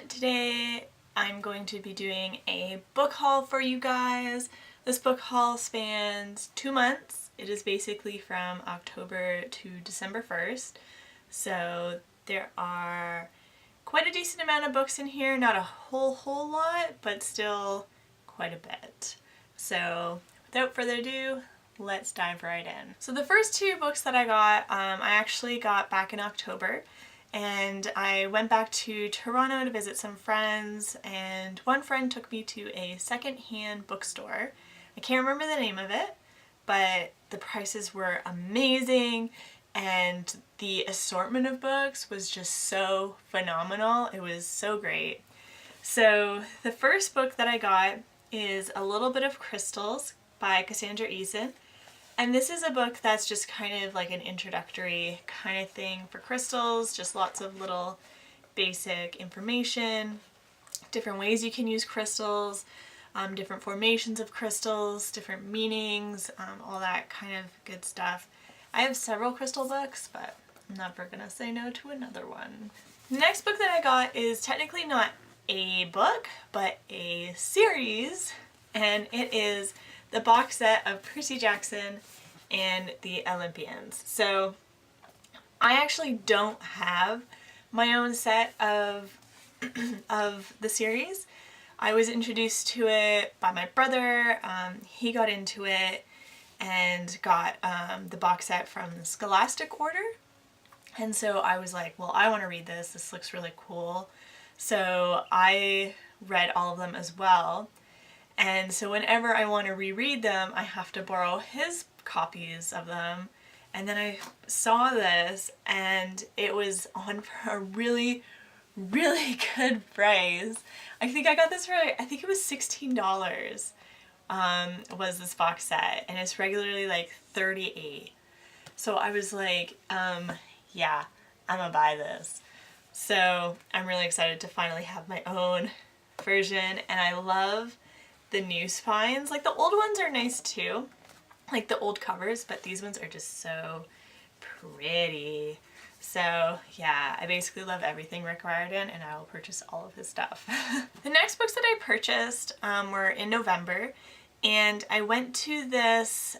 Today I'm going to be doing a book haul for you guys. This book haul spans 2 months. It is basically from October to December 1st. So there are quite a decent amount of books in here. Not a whole lot, but still quite a bit. So without further ado, let's dive right in. So the first 2 books that I got, I actually got back in October. And I went back to Toronto to visit some friends, and one friend took me to a secondhand bookstore. I can't remember the name of it, but the prices were amazing and the assortment of books was just so phenomenal. It was so great. So the first book that I got is A Little Bit of Crystals by Cassandra Eason. And this is a book that's just kind of like an introductory kind of thing for crystals, just lots of little basic information, different ways you can use crystals, different formations of crystals, different meanings, all that kind of good stuff. I have several crystal books, but I'm never gonna say no to another one. The next book that I got is technically not a book, but a series, and it is the box set of Percy Jackson and the Olympians. So I actually don't have my own set of of the series. I was introduced to it by my brother. He got into it and got the box set from the Scholastic Order. And so I was like, well, I want to read this. This looks really cool. So I read all of them as well. And so whenever I want to reread them, I have to borrow his copies of them. And then I saw this and it was on for a really good price. I think I got this for, I think it was $16 was this box set, and it's regularly like $38. So I was like, yeah, I'm gonna buy this. So I'm really excited to finally have my own version, and I love the new spines. Like the old ones are nice too, like the old covers, but these ones are just so pretty. So yeah, I basically love everything Rick Riordan, and I will purchase all of his stuff. The next books that I purchased were in November, and I went to this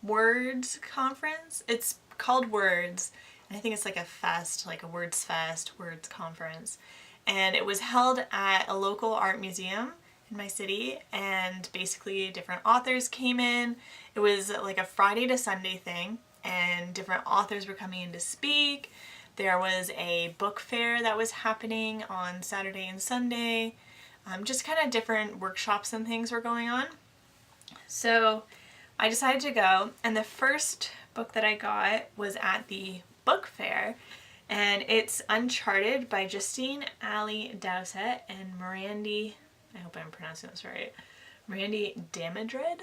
Words conference. It's called Words, and I think it's like a fest, like a Words Fest, Words Conference. And it was held at a local art museum in my city, and basically different authors came in. It was like a Friday to Sunday thing, and different authors were coming in to speak. There was a book fair that was happening on Saturday and Sunday. Just kind of different workshops and things were going on. So I decided to go, and the first book that I got was at the book fair, and it's Uncharted by Justine Ali Dowsett and Mirandy, I hope I'm pronouncing this right, Mirandy Damodred.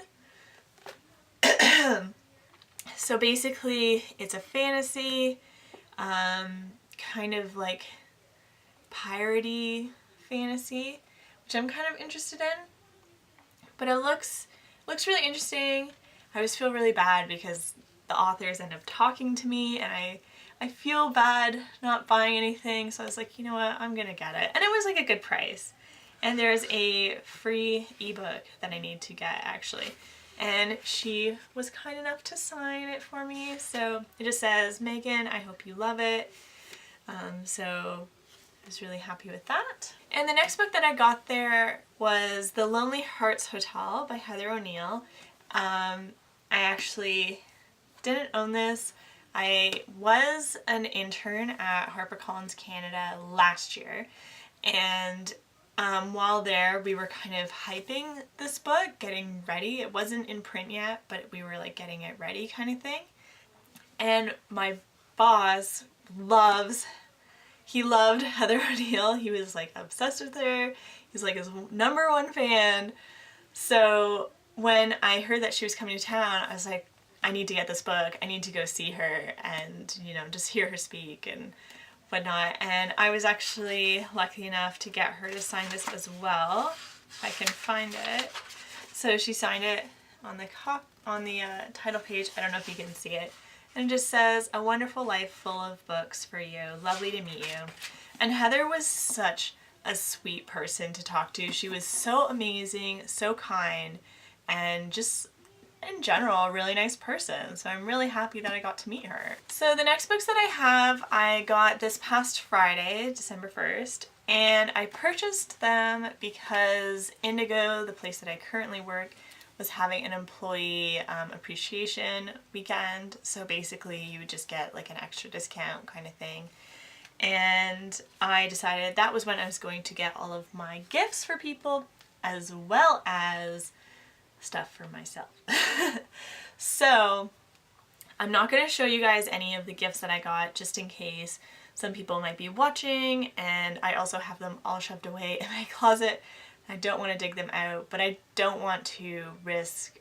So basically it's a fantasy, kind of like piratey fantasy, which I'm kind of interested in. But it looks really interesting. I just feel really bad because the authors end up talking to me, and I feel bad not buying anything, so I was like, you know what, I'm gonna get it. And it was like a good price. And there's a free ebook that I need to get actually. And she was kind enough to sign it for me. So it just says, Megan, I hope you love it. So I was really happy with that. And the next book that I got there was The Lonely Hearts Hotel by Heather O'Neill. I actually didn't own this. I was an intern at HarperCollins Canada last year, and while there we were kind of hyping this book, getting ready. It wasn't in print yet, but we were like getting it ready kind of thing. And my boss loved Heather O'Neill. He was like obsessed with her. He's like his #1 fan. So when I heard that she was coming to town, I was like, I need to get this book. I need to go see her and, you know, just hear her speak and whatnot. And I was actually lucky enough to get her to sign this as well, if I can find it. So she signed it on the title page. I don't know if you can see it. And it just says, "A wonderful life full of books for you. Lovely to meet you." And Heather was such a sweet person to talk to. She was so amazing, so kind, and just in general a really nice person. So I'm really happy that I got to meet her. So the next books that I have, I got this past Friday, December 1st, and I purchased them because Indigo, the place that I currently work, was having an employee appreciation weekend. So basically you would just get like an extra discount kind of thing. And I decided that was when I was going to get all of my gifts for people as well as stuff for myself. So I'm not going to show you guys any of the gifts that I got just in case some people might be watching, and I also have them all shoved away in my closet. I don't want to dig them out, but I don't want to risk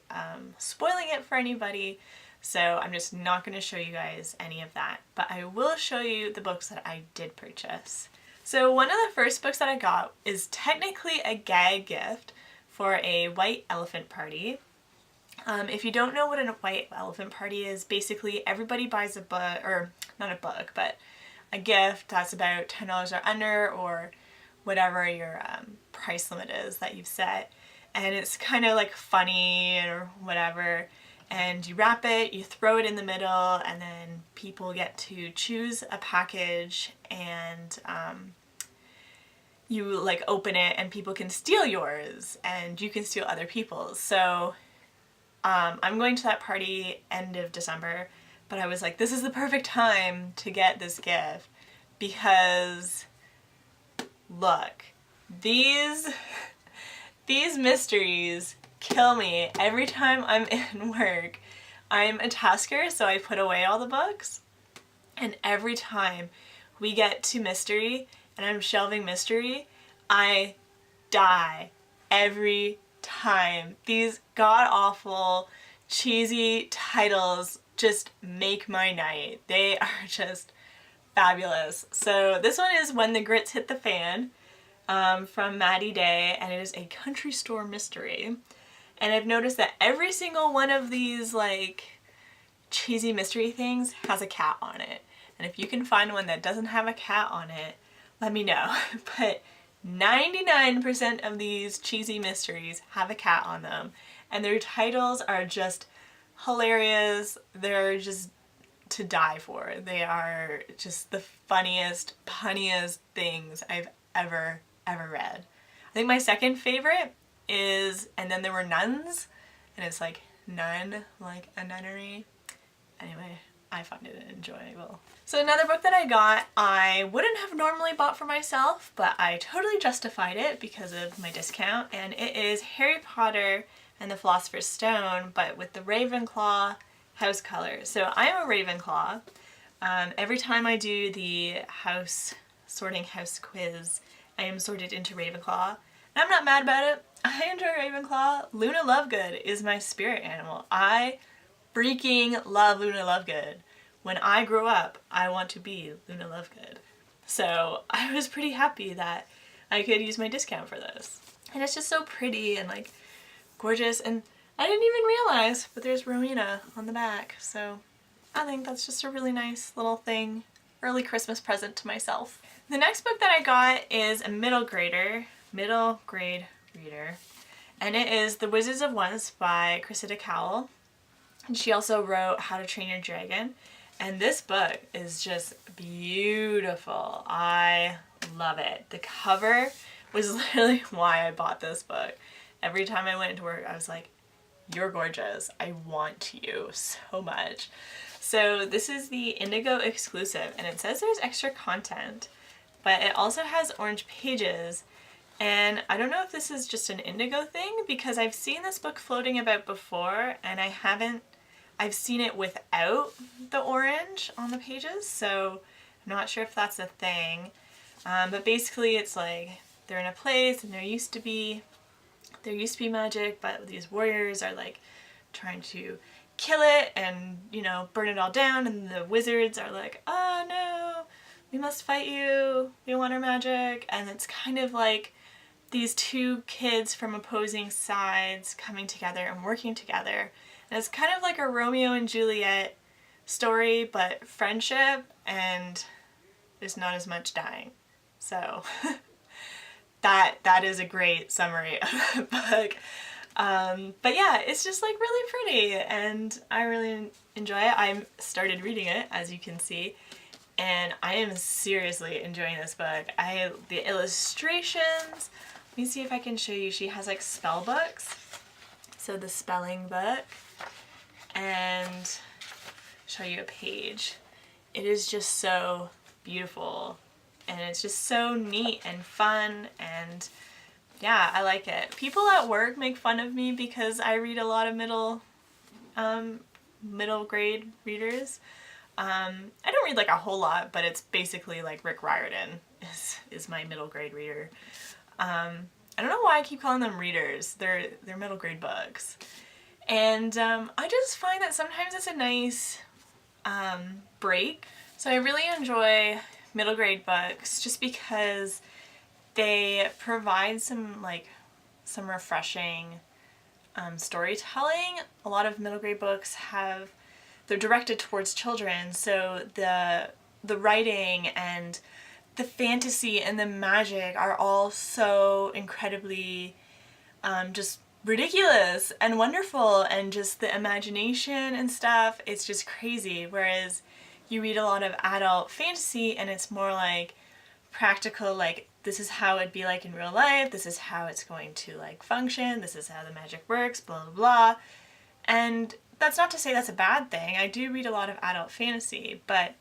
spoiling it for anybody, so I'm just not going to show you guys any of that. But I will show you the books that I did purchase. So one of the first books that I got is technically a gag gift for a white elephant party. If you don't know what a white elephant party is, basically everybody buys a book, or not a book, but a gift that's about $10 or under, or whatever your price limit is that you've set, and it's kind of like funny or whatever, and you wrap it, you throw it in the middle, and then people get to choose a package, and you like open it and people can steal yours and you can steal other people's. So I'm going to that party end of December, but I was like, this is the perfect time to get this gift because look, these mysteries kill me every time I'm in work. I'm a tasker, so I put away all the books, and every time we get to mystery and I'm shelving mystery, I die every time. These god-awful, cheesy titles just make my night. They are just fabulous. So this one is When the Grits Hit the Fan from Maddie Day, and it is a country store mystery. And I've noticed that every single one of these like cheesy mystery things has a cat on it. And if you can find one that doesn't have a cat on it, let me know. But 99% of these cheesy mysteries have a cat on them, and their titles are just hilarious. They're just to die for. They are just the funniest, punniest things I've ever read. I think my second favorite is And Then There Were Nuns, and it's like nun, like a nunnery. Anyway, I find it enjoyable. So another book that I got, I wouldn't have normally bought for myself, but I totally justified it because of my discount, and it is Harry Potter and the Philosopher's Stone, but with the Ravenclaw house color. So I am a Ravenclaw. Every time I do the sorting house quiz, I am sorted into Ravenclaw, and I'm not mad about it. I enjoy Ravenclaw. Luna Lovegood is my spirit animal. I freaking love Luna Lovegood. When I grow up, I want to be Luna Lovegood. So I was pretty happy that I could use my discount for this. And it's just so pretty and like gorgeous, and I didn't even realize, but there's Rowena on the back. So I think that's just a really nice little thing, early Christmas present to myself. The next book that I got is a middle grade reader, and it is The Wizards of Once by Cressida Cowell. And she also wrote How to Train Your Dragon. And this book is just beautiful. I love it. The cover was literally why I bought this book. Every time I went into work, I was like, you're gorgeous. I want you so much. So this is the Indigo exclusive, and it says there's extra content, but it also has orange pages. And I don't know if this is just an Indigo thing, because I've seen this book floating about before, and I've seen it without the orange on the pages, so I'm not sure if that's a thing. But basically it's like they're in a place and there used to be magic, but these warriors are like trying to kill it and, you know, burn it all down, and the wizards are like, oh no, we must fight you, we want our magic. And it's kind of like these two kids from opposing sides coming together and working together. And it's kind of like a Romeo and Juliet story, but friendship, and there's not as much dying. So that is a great summary of the book. But yeah, it's just like really pretty and I really enjoy it. I started reading it, as you can see, and I am seriously enjoying this book. The illustrations, let me see if I can show you. She has like spell books. So the spelling book, and show you a page. It is just so beautiful and it's just so neat and fun, and yeah, I like it. People at work make fun of me because I read a lot of middle grade readers. I don't read like a whole lot, but it's basically like Rick Riordan is my middle grade reader. I don't know why I keep calling them readers. They're middle grade books. And I just find that sometimes it's a nice break. So I really enjoy middle grade books just because they provide some refreshing storytelling. A lot of middle grade books they're directed towards children, so the writing and the fantasy and the magic are all so incredibly just ridiculous and wonderful, and just the imagination and stuff, it's just crazy. Whereas you read a lot of adult fantasy and it's more like practical, like this is how it'd be like in real life, this is how it's going to like function, this is how the magic works, blah blah blah. And that's not to say that's a bad thing. I do read a lot of adult fantasy, but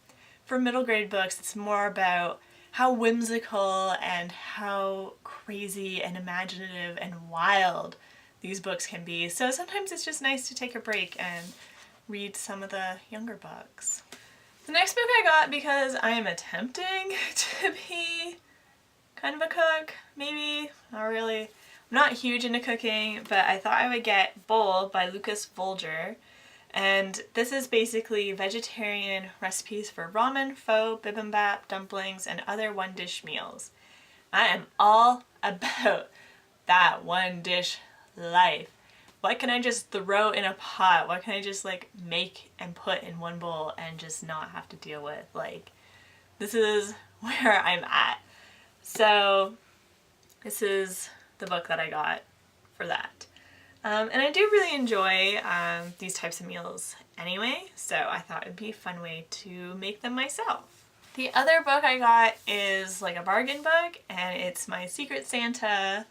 for middle grade books it's more about how whimsical and how crazy and imaginative and wild these books can be. So sometimes it's just nice to take a break and read some of the younger books. The next book I got, because I am attempting to be kind of a cook, maybe, not really. I'm not huge into cooking, but I thought I would get Bowl by Lucas Volger. And this is basically vegetarian recipes for ramen, pho, bibimbap, dumplings, and other one-dish meals. I am all about that one-dish life. What can I just throw in a pot? What can I just like make and put in one bowl and just not have to deal with? Like, this is where I'm at. So this is the book that I got for that. And I do really enjoy these types of meals anyway, so I thought it would be a fun way to make them myself. The other book I got is like a bargain book, and it's my Secret Santa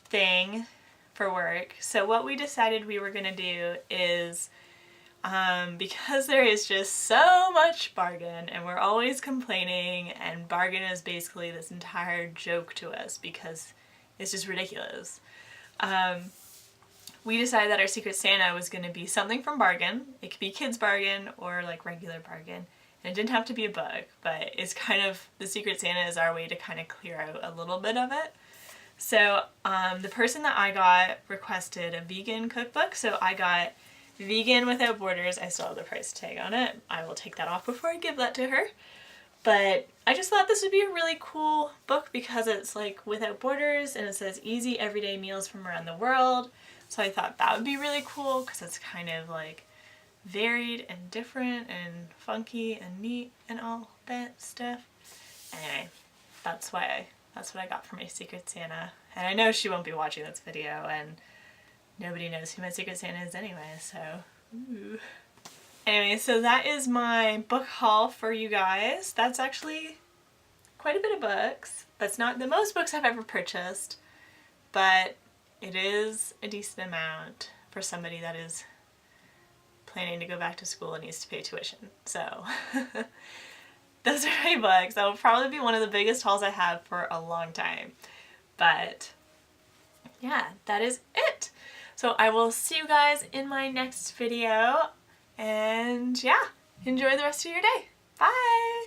thing for work. So what we decided we were gonna do is, because there is just so much bargain and we're always complaining, and bargain is basically this entire joke to us because it's just ridiculous. We decided that our Secret Santa was going to be something from Bargain. It could be Kids Bargain or like regular Bargain. And it didn't have to be a book, but it's kind of, the Secret Santa is our way to kind of clear out a little bit of it. So the person that I got requested a vegan cookbook, so I got Vegan Without Borders. I still have the price tag on it. I will take that off before I give that to her. But I just thought this would be a really cool book because it's like without borders and it says easy everyday meals from around the world. So I thought that would be really cool because it's kind of like varied and different and funky and neat and all that stuff. Anyway, that's what I got for my Secret Santa. And I know she won't be watching this video, and nobody knows who my Secret Santa is anyway, so ooh. Anyway, so that is my book haul for you guys. That's actually quite a bit of books. That's not the most books I've ever purchased, but it is a decent amount for somebody that is planning to go back to school and needs to pay tuition. So those are my books. That will probably be one of the biggest hauls I have for a long time. But yeah, that is it. So I will see you guys in my next video. And yeah, enjoy the rest of your day. Bye!